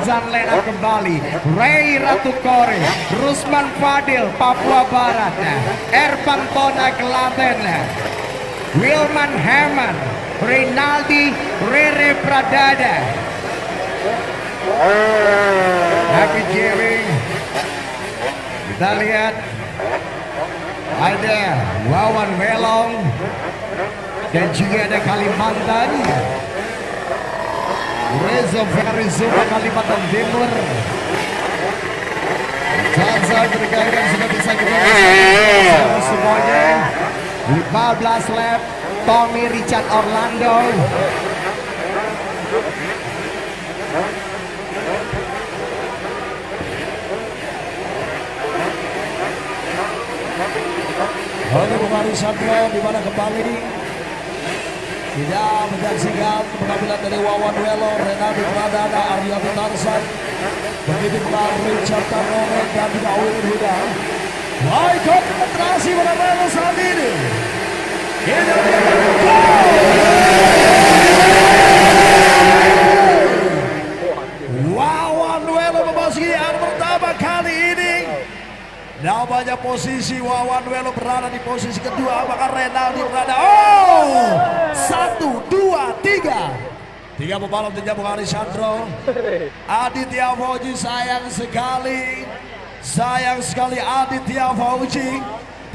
Tarzan Lena kembali, Ray Ratu Kore, Rusman Fadil Papua Barat, Ervan Tona Klaten, Wilman Herman, Rinaldi Rere Pradada, Happy Jering. Kita lihat ada Wawan Welong dan juga ada Kalimantan, Reza Verizuma Kalimantan Timur. Tarzan bergaya sudah bisa kita lihat semuanya. 15 lap Tommy Richard Orlando. Oleh Bung Ari Sandro di mana kembali tidak menyaksikan pengambilan dari Wawan Welo, Renaldi Pradana, Arya Tarzan, begitu pula Richard Tanore dan juga Owen Huda. Baik, konsentrasi pada Welo saat ini. Wawan Welo memasuki arah pertama kali ini. Namanya posisi Wawan Welo berada di posisi kedua, maka Renaldi berada. Oh, 1, 2, 3. 3 pembalap tentunya Bung Ari Sandro. Aditya Fauji sayang sekali Aditya Fauji.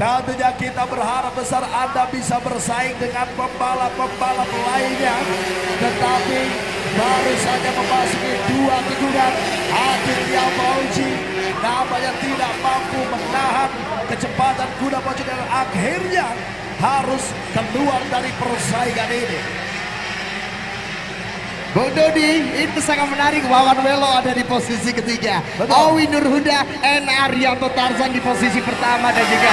Tentunya kita berharap besar Anda bisa bersaing dengan pembalap-pembalap lainnya. Tetapi baru saja memasuki 2 tikungan, Aditya Fauji namanya tidak mampu menahan kecepatan kuda pocong dan akhirnya harus keluar dari persaingan ini. Bung Dodi, itu sangat menarik. Wawan Welo ada di posisi ketiga, Owi Nurhuda dan Arianto Tarzan di posisi pertama dan juga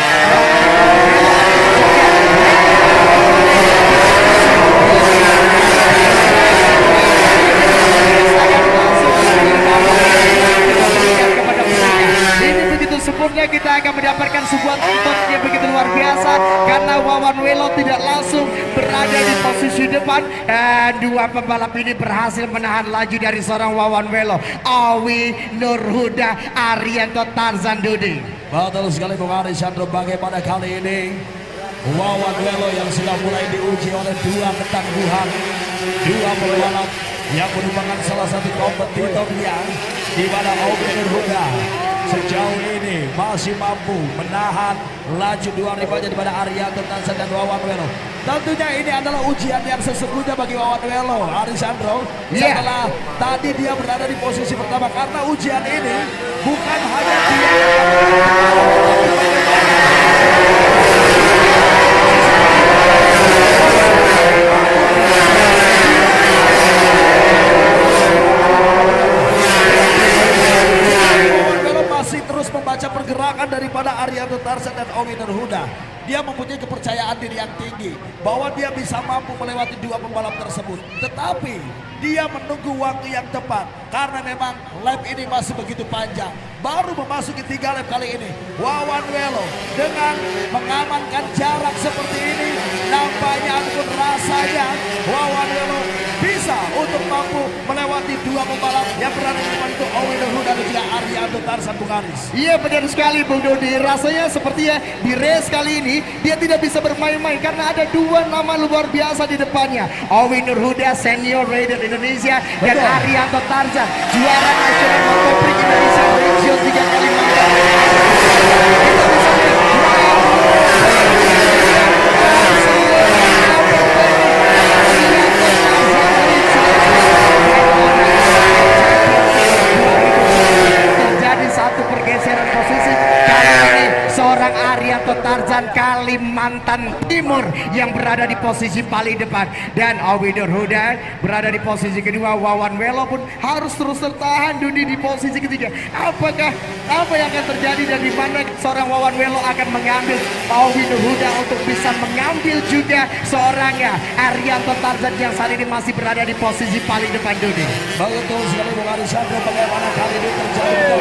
sempurna. Kita akan mendapatkan sebuah tonton yang begitu luar biasa karena Wawan Welo tidak langsung berada di posisi depan dan 2 pembalap ini berhasil menahan laju dari seorang Wawan Welo, Owi Nurhuda, Arianto Tarzan. Dudi, betul sekali Bung Ari Sandro. Bagaimana kali ini Wawan Welo yang sudah mulai diuji oleh 2 ketangguhan, 2 pembalap yang merupakan salah satu kompetitornya, di mana Owi Nurhuda sejauh ini masih mampu menahan laju 2 rivalnya daripada Arianto Tarzan dan Wawan Welo. Tentunya ini adalah ujian yang sesungguhnya bagi Wawan Welo, Ari Sandro. Setelah tadi dia berada di posisi pertama, karena ujian ini bukan hanya dia terus membaca pergerakan daripada Arianto Tarzan dan Owi Nurhuda. Dia mempunyai kepercayaan diri yang tinggi bahwa dia bisa mampu melewati 2 pembalap tersebut. Tetapi dia menunggu waktu yang tepat karena memang lap ini masih begitu panjang. Baru memasuki 3 lap kali ini, Wawan Welo dengan mengamankan jarak seperti ini, nampaknya ataupun rasanya Wawan Welo bisa untuk mampu melewati 2 pembalap yang berada di depan, itu Owi Nurhuda dan juga Arianto Tarzan. Bung Aris. Iya, benar sekali Bung Dodi. Rasanya sepertinya di race kali ini dia tidak bisa bermain-main karena ada 2 nama luar biasa di depannya, Owi Nurhuda Senior Raider Indonesia dan Arianto Tarzan, juara nasional Motoprik Indonesia Region 3 Kalimantan. Kita bisa terjadi satu pergeseran posisi. Kali ini seorang Arianto Tarzan Kalimantan Timur yang berada di posisi paling depan dan Owi Nurhuda berada di posisi kedua. Wawan Welo pun harus terus tertahan Dudi di posisi ketiga. Apakah apa yang akan terjadi dan di mana seorang Wawan Welo akan mengambil Owi Nurhuda untuk bisa mengambil juga seorang Arianto Tarzan yang saat ini masih berada di posisi paling depan Dudi. Betul sekali Bung Ari Sandro, bagaimana kali ini terjadi.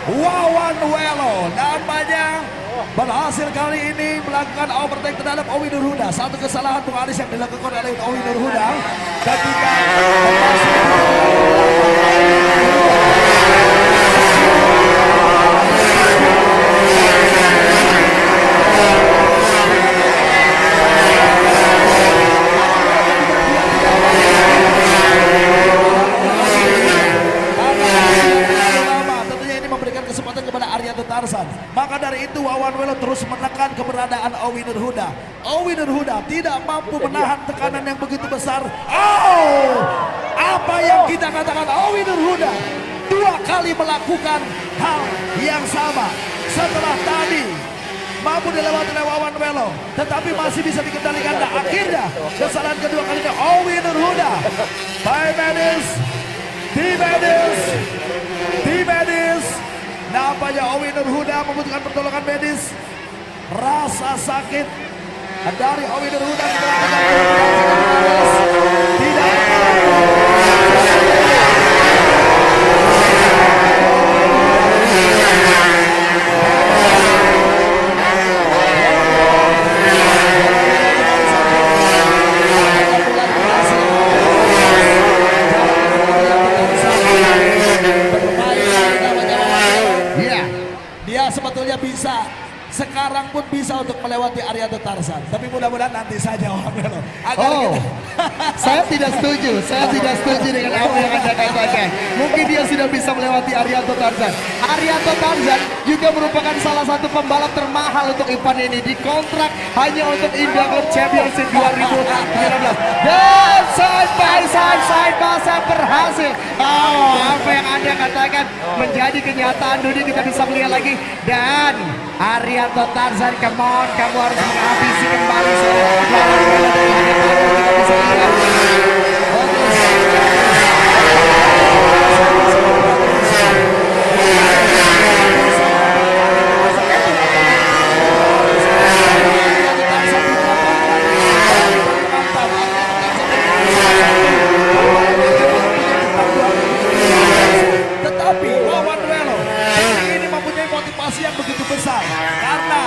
Wawan Welo namanya berhasil kali ini melakukan overtake terhadap Owi Nurhuda. Satu kesalahan Bung Aris yang dilakukan oleh Owi Nurhuda ketika Arianto Tarzan. Maka dari itu Wawan Welo terus menekan keberadaan Owi Nurhuda. Owi Nurhuda tidak mampu menahan tekanan yang begitu besar. Oh, apa yang kita katakan, Owi Nurhuda 2 kali melakukan hal yang sama. Setelah tadi mampu dilewati oleh Wawan Welo, tetapi masih bisa dikendalikan. Dan akhirnya kesalahan kedua kalinya Owi Nurhuda. By medis, di medis. Nampaknya Owi Nurhuda membutuhkan pertolongan medis. Rasa sakit dari Owi Nurhuda tidak sebetulnya bisa, sekarang pun bisa untuk melewati Arianto Tarzan, tapi mudah-mudahan nanti saja Wawan Welo. Saya tidak setuju dengan apa yang Anda katakan. Mungkin dia sudah bisa melewati Arianto Tarzan. Arianto Tarzan juga merupakan salah satu pembalap termahal untuk event ini, dikontrak hanya untuk IndyCar Championship 2019. Dan side by side berhasil. Oh, apa yang Anda katakan menjadi kenyataan. Dudi, kita bisa melihat lagi. Dan Arianto Tarzan, come on, kamu harus menghabisi kembali Wawan Welo dari hadapan. Kita bisa lihat. Tetapi Wawan Welo ini mempunyai motivasi yang begitu besar karena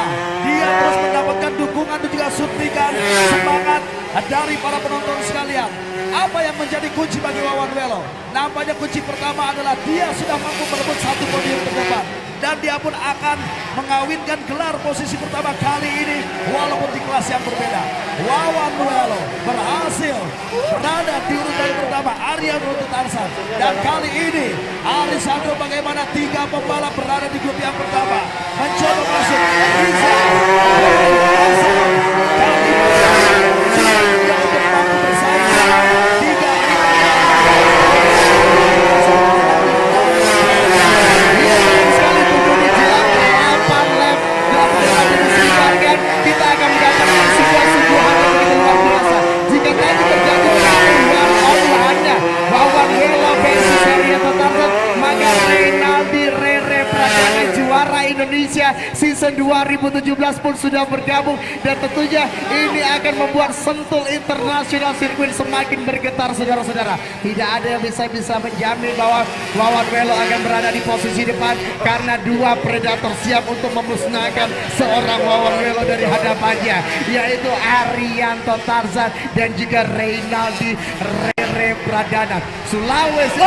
dia terus mendapatkan dukungan dan juga suntikan semangat dari para penonton sekalian. Apa yang menjadi kunci bagi Wawan Welo? Nampaknya kunci pertama adalah dia sudah mampu merebut 1 podium terdepan. Dan dia pun akan mengawinkan gelar posisi pertama kali ini walaupun di kelas yang berbeda. Wawan Welo berhasil berada di urutan pertama Arianto Tarzan. Dan kali ini Arisando bagaimana 3 pembalap berada di grup yang pertama mencoba masuk. Bisa kali dia untuk mampu bersaing. 3 kita akan mendapatkan sebuah suguhan yang begitu luar biasa. Jika tadi terjadi Anda Wawan Welo versus Arianto Tarzan, maka Reynaldi Rere Pradana juara Indonesia season 2017 pun sudah bergabung. Dan tentunya ini akan membuat Sentul International Circuit semakin bergetar, saudara-saudara. Tidak ada yang bisa menjamin bahwa Wawan Welo akan berada di posisi depan karena 2 predator siap untuk memusnahkan seorang Wawan Welo dari hadapannya, yaitu Arianto Tarzan dan juga Reynaldi Rere Pradana. Sulawesi,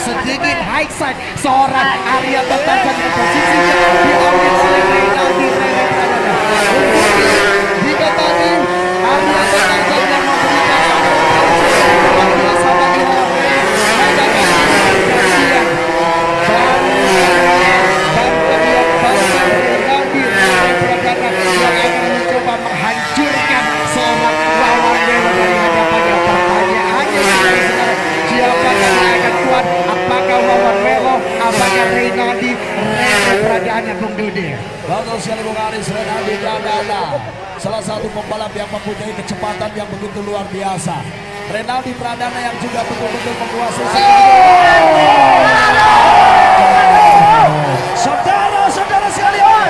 sedikit high side seorang Arianto Tarzan yang posisinya diambil oleh Reynaldi Rere Pradana. Jika tadi Arianto Tarzan yang memberikan luar biasa bagi Wawan Welo, maka kasihan dan terlihat bahwa Reynaldi Rere Pradana yang akan mencoba menghancurkan seorang Wawan Welo dari hadapannya. Pertanyaannya saudara, siapakah yang akan kuat? Apakah Wawan Welo? Apakah Reynaldi Rere Pradana, Bung Dudi? Betul sekali Bung Aris, Reynaldi Pradana salah satu pembalap yang mempunyai kecepatan yang begitu luar biasa. Reynaldi Pradana yang juga betul-betul menguasai. Saudara-saudara sekalian,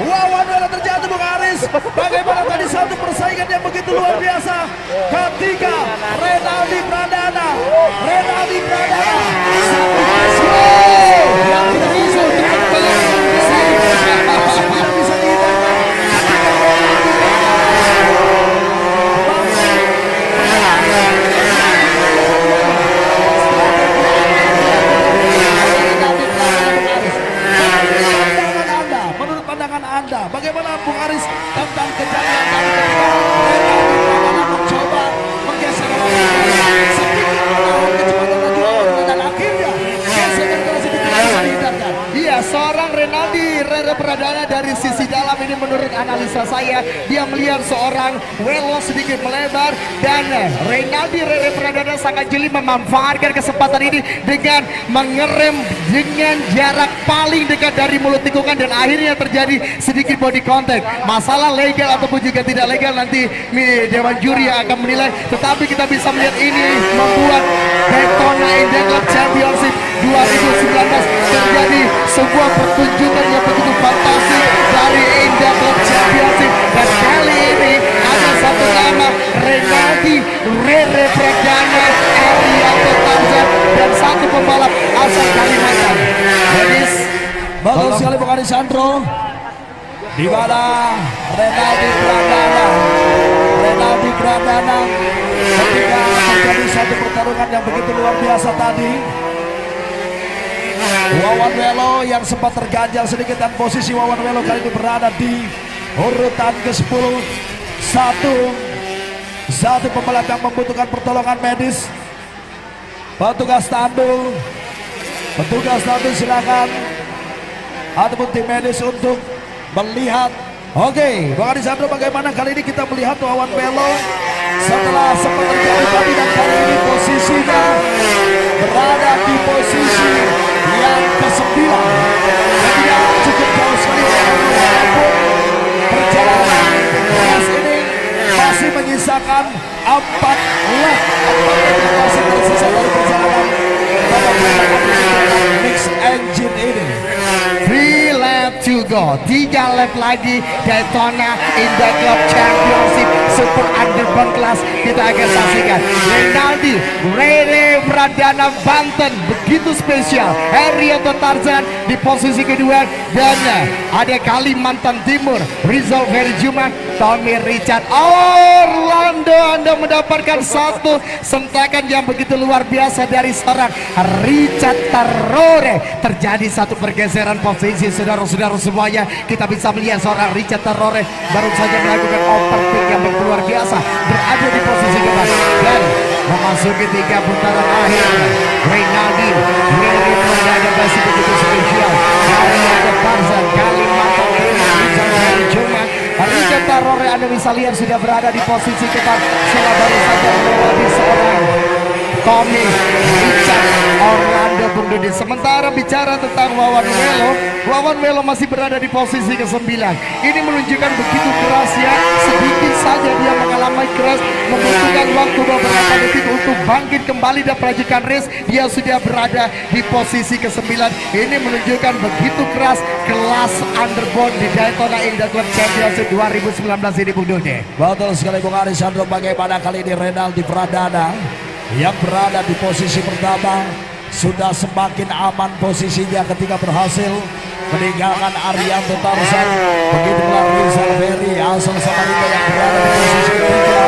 Wawan Welo terjatuh Bung Aris. Bagaimana tadi satu persaingan yang begitu luar biasa ketika Reynaldi Pradana yang tidak bisa Anda, bagaimana Bung Aris tentang kejadian tadi ketika Reynaldi Pradana mencoba menggeser sedikit menahan kecepatan laju dan akhirnya geser generasi tidak bisa dihindarkan. seorang Renaldi Rere Pradana dari sisi dalam ini menurut analisa saya dia melihat seorang Welo sedikit melebar dan Renaldi Rere Pradana sangat jeli memanfaatkan kesempatan ini dengan mengerem dengan jarak paling dekat dari mulut tikungan dan akhirnya terjadi sedikit body contact. Masalah legal ataupun juga tidak legal nanti Dewan Juri yang akan menilai, tetapi kita bisa melihat ini membuat Daytona Indy Club Championship 2019 terjadi sebuah pertunjukan yang begitu fantastis dari Indy Club Championship dan kali ini ada satu nama Renaldi Rere Pradana, Arianto Tarzan dan satu pembalap asal Kalimantan. Ladies, Betul sekali Bung Arisandro. Di mana Renaldi Pradana ketika terjadi satu pertarungan yang begitu luar biasa tadi. Wawan Welo yang sempat terganjal sedikit dan posisi Wawan Welo kali ini berada di urutan ke-10. Satu pembalap yang membutuhkan pertolongan medis. Petugas tandu silakan ataupun tim medis untuk melihat. Oke, Bang Arisandro, bagaimana kali ini kita melihat Wawan Welo setelah sempat terjadi tadi dan kali ini posisinya berada di posisi yang ke-9. Tidak cukup jauh sekali walaupun perjalanan kelas ini masih menyisakan 4 lap. 4 lap masih tersisa dari perjalanan mix engine ini. 3 lap to go, 3 lap lagi Daytona Indy Club Championship Super Underbond Class kita akan saksikan. Renaldi Rere Pradana Banten begitu spesial, Arianto Tarzan di posisi kedua dan ada Kalimantan Timur Rizal Verjuma, Tommy Richard Orlando. Anda mendapatkan satu sentakan yang begitu luar biasa dari seorang Richard Tarore. Terjadi satu pergeseran posisi saudara-saudara semuanya. Kita bisa melihat seorang Richard Tarore baru saja melakukan overtake yang begitu luar biasa, berada di posisi keempat dan memasuki 3 putaran akhir. Renaldi Rere Pradana masih begitu spesial. Arianto Tarzan Kalimantan Timur Rizal Verjuma, Richard Tarore Anda bisa lihat sudah berada di posisi keempat setelah baru saja melewati seorang Tommy Richard Orlando Bung Dodi. Sementara bicara tentang Wawan Welo masih berada di posisi ke-9. Ini menunjukkan begitu keras ya, sedikit saja dia mengalami keras, membutuhkan waktu beberapa detik untuk bangkit kembali dan melanjutkan race. Dia sudah berada di posisi ke-9. Ini menunjukkan begitu keras kelas underbond di Daytona Indy Club Championship 2019 ini Bung Dodi. Betul sekali Bung Arisandro, bagaimana kali ini Renaldi Pradana yang berada di posisi pertama sudah semakin aman posisinya ketika berhasil meninggalkan Arianto Tarzan. Begitu pula Rizal Ferry asal Samarinda yang berada di posisi ketiga.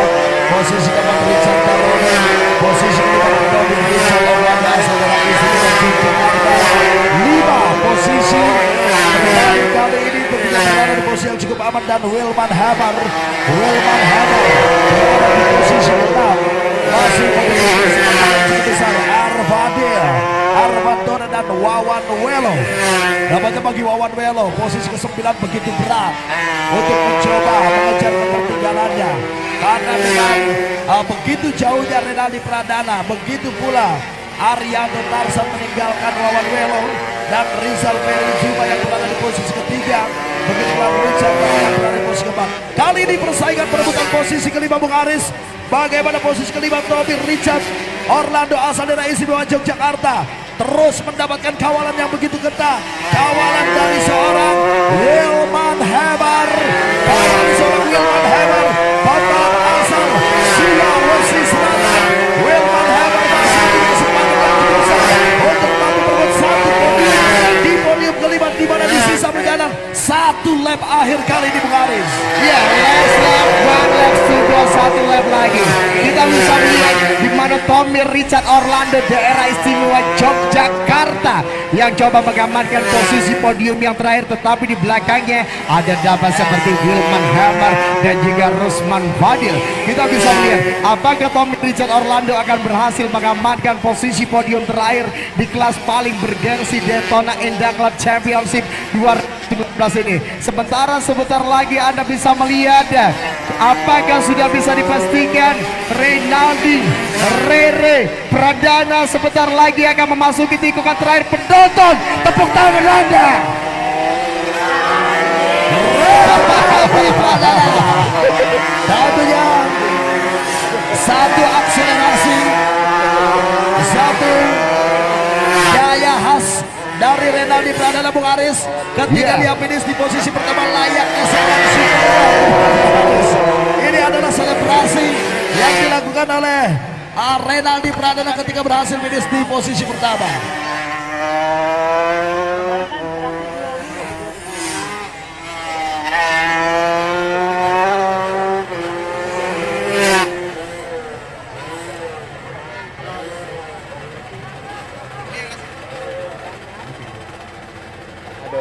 Posisi keempat Richard Tarore, posisi kelima Tommy Rizal Orlando asal dari Jakarta. 5 posisi dan kali ini tentunya berada di posisi yang cukup aman dan Wilman Hammer berada di posisi ke-6. Masih memiliki cukup besar Arvandona dan Wawan Welo. Nampaknya bagi Wawan Welo posisi ke-9 begitu berat untuk mencoba mengejar ketertinggalannya karena dengan begitu jauhnya Renaldi Pradana, begitu pula Arianto Tarzan meninggalkan Wawan Welo dan Rizal Verjuma yang berada di posisi ketiga. Begitu pula Richard yang berada di posisi keempat. Kali ini persaingan perebutan posisi kelima Bung Aris. Bagaimana posisi kelima Tommy Richard Orlando asal daerah istimewa Yogyakarta terus mendapatkan kawalan yang begitu ketat. Kawalan dari seorang Wilman Hammer. Pembalap asal Sulawesi Selatan. Wilman Hammer masih punya kesempatan yang cukup besar untuk mampu membuat satu podium di podium kelima, di mana di sisa perjalanan 1 lap akhir kali ini Bung Aris. Ya, last lap, 1 lap to go, 1 lap lagi. Kita bisa melihat di mana Tommy Richard Orlando daerah istimewa Yogyakarta yang coba mengamankan posisi podium yang terakhir, tetapi di belakangnya ada nama seperti Wilman Hammer dan juga Rusman Fadil. Kita bisa melihat apakah Tommy Richard Orlando akan berhasil mengamankan posisi podium terakhir di kelas paling bergengsi Daytona Indah Club Championship 2019 ini. Sebentar lagi Anda bisa melihat apakah sudah bisa dipastikan Reynaldi Rere Pradana sebentar lagi akan memasuki tikungan terakhir. Penonton, tepuk tangan Anda. Tentunya satu akselerasi, satu gaya khas dari Reynaldi Pradana Bung Aris ketika dia finish di posisi pertama layaknya seorang superhero. Ini adalah selebrasi yang dilakukan oleh Reynaldi Pradana ketika berhasil finish di posisi pertama.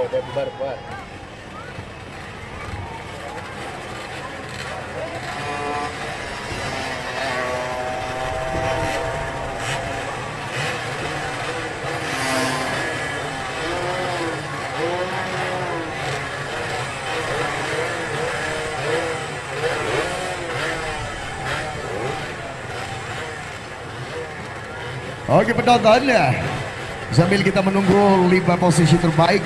Udah bubar. Oke penonton ya, sambil kita menunggu 5 posisi terbaik,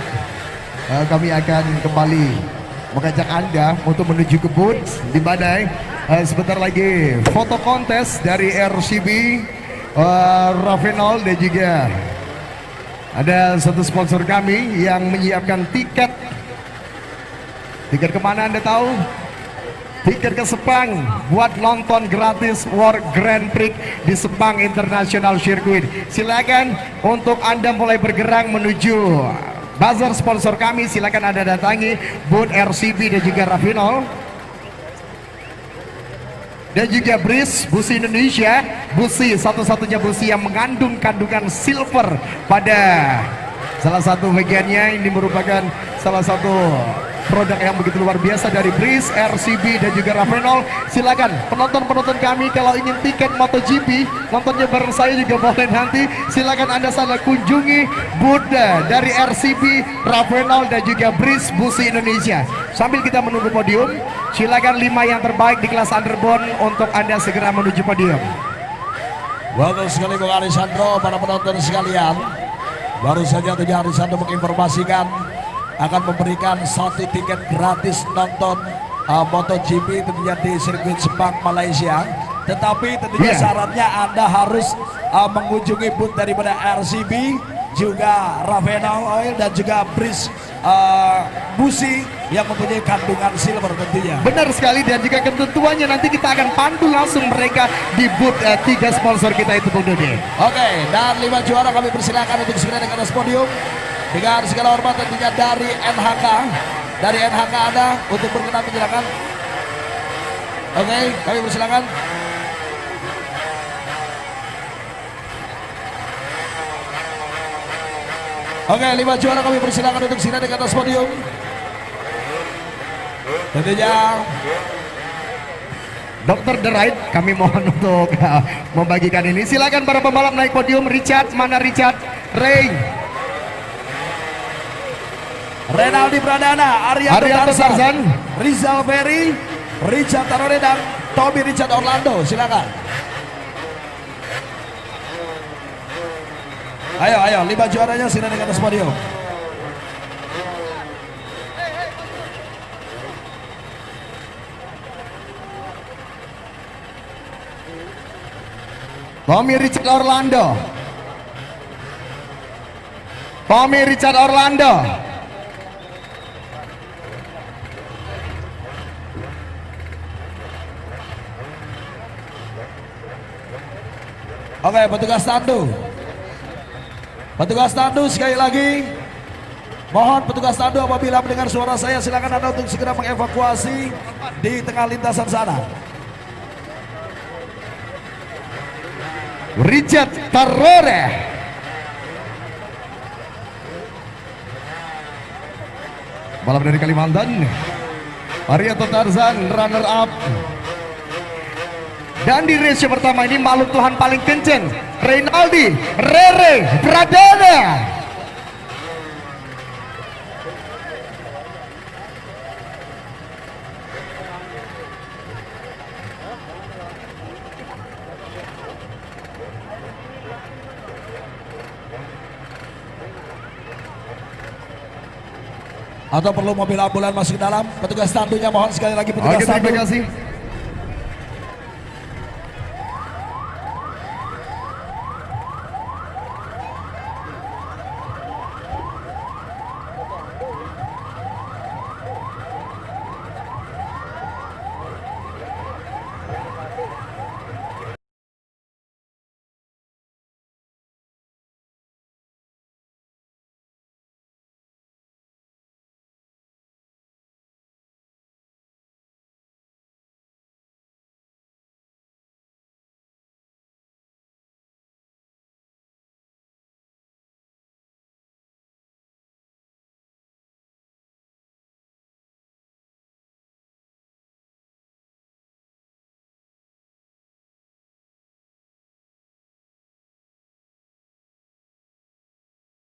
kami akan kembali mengajak Anda untuk menuju ke booth di mana sebentar lagi foto kontes dari RCB Ravenol dan juga ada satu sponsor kami yang menyiapkan tiket. Tiket kemana Anda tahu? Tiket ke Sepang buat nonton gratis World Grand Prix di Sepang International Circuit. Silakan untuk Anda mulai bergerak menuju buzzer sponsor kami. Silakan Anda datangi booth RCB dan juga Ravenol dan juga Breeze Busi Indonesia. Busi satu-satunya busi yang mengandung kandungan silver pada salah satu bagiannya. Ini merupakan salah satu produk yang begitu luar biasa dari Breeze, RCB dan juga Ravenol. Silakan penonton-penonton kami kalau ingin tiket MotoGP, nontonnya bareng saya juga boleh nanti. Silakan Anda sana kunjungi booth dari RCB, Ravenol dan juga Breeze Busi Indonesia. Sambil kita menunggu podium, silakan 5 yang terbaik di kelas underbone untuk Anda segera menuju podium. Bagus sekali Bung Arisandro, para penonton sekalian. Baru saja tadi Arisandro menginformasikan akan memberikan 1 tiket gratis nonton MotoGP tentunya di sirkuit Sepang Malaysia. Tetapi tentunya syaratnya Anda harus mengunjungi booth daripada RCB, juga Ravenol Oil dan juga Breeze Busi yang mempunyai kandungan silver tentunya. Benar sekali, dan juga ketentuannya nanti kita akan pandu langsung mereka di booth 3 sponsor kita itu Bung Dodi. Oke, dan 5 juara kami persilakan untuk segera naik ke atas podium. Dengan segala hormat tentunya dari NHK. Dari NHK ada untuk berkenan menjelaskan. Oke, kami persilakan. Oke, 5 juara kami persilakan untuk segera naik ke atas podium. Tentunya Dr. The Right, kami mohon untuk membagikan ini. Silakan para pembalap naik podium. Richard, mana Richard? Ray, Reynaldi Pradana, Arianto Tarzan, Rizal Ferry, Richard Tarore dan Tommy Richard Orlando. Silakan. Ayo, 5 juaranya sudah di atas podium. Tommy Richard Orlando. Tommy Richard Orlando. Oke, petugas tandu. Petugas tandu sekali lagi. Mohon petugas tandu apabila mendengar suara saya silakan Anda untuk segera mengevakuasi di tengah lintasan sana. Richard Tarore. Balap dari Kalimantan, Arianto Tarzan runner up. Dan di race pertama ini makhluk Tuhan paling kenceng, Reynaldi Rere Pradana. Atau perlu mobil ambulan masuk ke dalam? Petugas tandunya mohon sekali lagi petugas Oke, terima tandu. kasih.